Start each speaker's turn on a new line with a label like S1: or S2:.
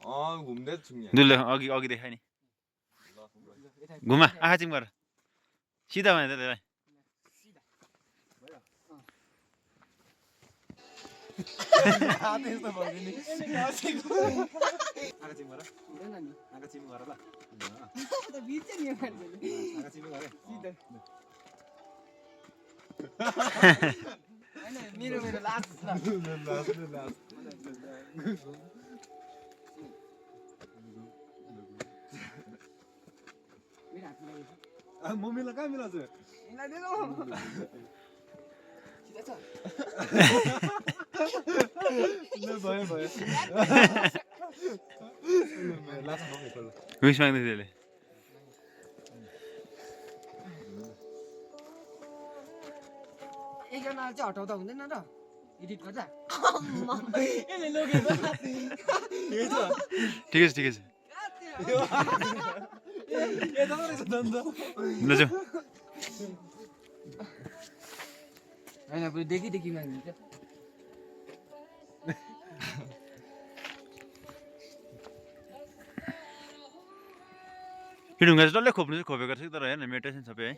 S1: घुम्दै छौँ यहाँ
S2: दुले अघि देखाइ नि घुमा आँखा चिम गर सिधा भने त्यसलाई
S1: त्यस्तो भइदिने आँखा चिम गर आँखा चिम गर ल आँखा चिम गर
S3: मेरो लास्ट
S1: मम्मीलाई कहाँ मिलाउँछु भयो भयो लास्ट
S2: विस माग्दै त्यसले
S3: एकजना चाहिँ हटाउँदा हुँदैन र एडिट गर्दा
S2: ठिकै छ ल जाऊ
S3: होइन देखि माग्नुहुन्छ
S2: यो ढुङ्गा चाहिँ डल्लै खोप्नु चाहिँ खोपेको रहेछ तर हेर्न मेटेसन सबै है